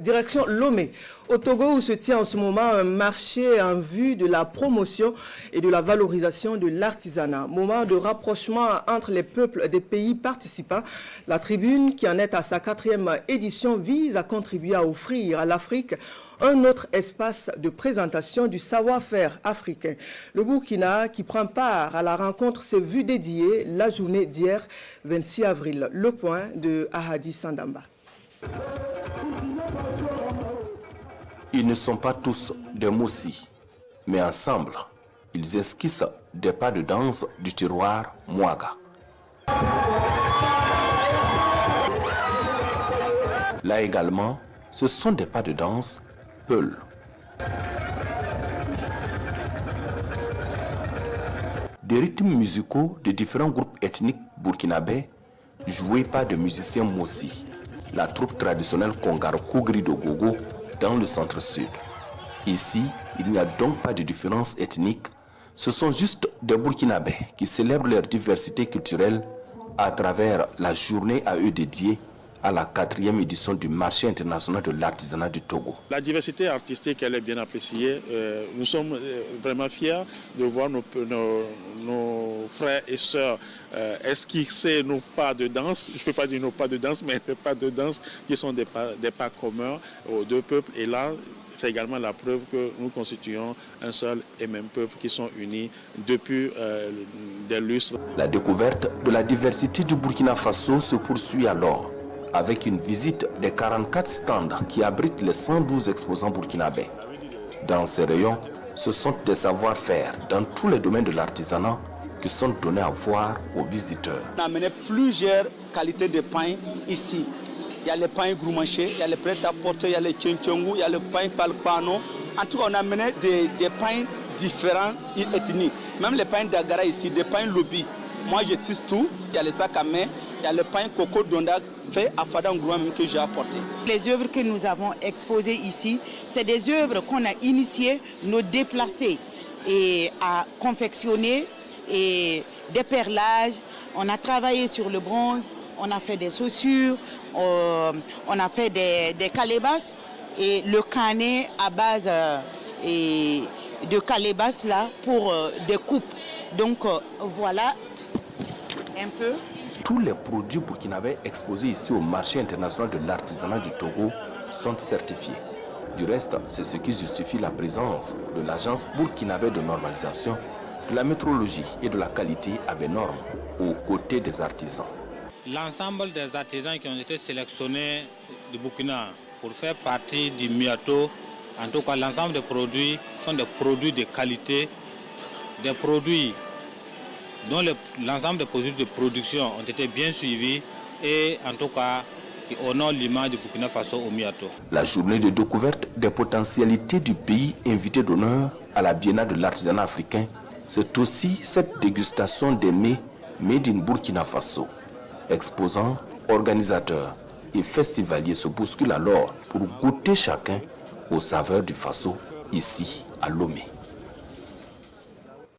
Direction Lomé, au Togo, où se tient en ce moment un marché en vue de la promotion et de la valorisation de l'artisanat. Moment de rapprochement entre les peuples des pays participants. La tribune, qui en est à sa 4e édition, vise à contribuer à offrir à l'Afrique un autre espace de présentation du savoir-faire africain. Le Burkina, qui prend part à la rencontre, s'est vu dédier la journée d'hier, 26 avril. Le point de Ahadi Sandamba. Ils ne sont pas tous des Moussi, mais ensemble, ils esquissent des pas de danse du terroir Mouaga. Là également, ce sont des pas de danse Peul. Des rythmes musicaux de différents groupes ethniques burkinabés joués par des musiciens Moussi, la troupe traditionnelle Kongaro Kougri de Gogo dans le centre-sud. Ici, il n'y a donc pas de différence ethnique, ce sont juste des Burkinabés qui célèbrent leur diversité culturelle à travers la journée à eux dédiée à la 4e édition du marché international de l'artisanat du Togo. La diversité artistique, elle est bien appréciée. Nous sommes vraiment fiers de voir nos frères et sœurs esquisser nos pas de danse. Je ne peux pas dire nos pas de danse, mais des pas de danse qui sont des pas communs aux deux peuples. Et là, c'est également la preuve que nous constituons un seul et même peuple qui sont unis depuis des lustres. La découverte de la diversité du Burkina Faso se poursuit alors avec une visite des 44 stands qui abritent les 112 exposants burkinabés. Dans ces rayons, ce sont des savoir-faire dans tous les domaines de l'artisanat qui sont donnés à voir aux visiteurs. On a amené plusieurs qualités de pain ici. Il y a les pains groumanchés, il y a les prêt-à-porter, il y a les tchenchongou, il y a le pain palpano. En tout cas, on a amené des pains différents ethniques. Même les pains d'Agara ici, des pains lobi. Moi, je tisse tout. Il y a les sacs à main, il y a le pain coco d'Onda fait à Fadangoua même que j'ai apporté. Les œuvres que nous avons exposées ici, c'est des œuvres qu'on a initiées, nos déplacés, et à confectionner et des perlages. On a travaillé sur le bronze, on a fait des chaussures, on a fait des calebasses et le canet à base de calebasses là pour des coupes. Donc voilà un peu. Tous les produits burkinabés exposés ici au marché international de l'artisanat du Togo sont certifiés. Du reste, c'est ce qui justifie la présence de l'agence burkinabé de normalisation, de la métrologie et de la qualité ABNORM aux côtés des artisans. L'ensemble des artisans qui ont été sélectionnés du Burkina pour faire partie du Miato, en tout cas l'ensemble des produits sont des produits de qualité, des produits dont l'ensemble des produits de production ont été bien suivis et en tout cas qui honorent l'image du Burkina Faso au Miato. La journée de découverte des potentialités du pays invité d'honneur à la Biennale de l'artisanat africain, c'est aussi cette dégustation des mets made in Burkina Faso. Exposants, organisateurs et festivaliers se bousculent alors pour goûter chacun aux saveurs du Faso ici à Lomé.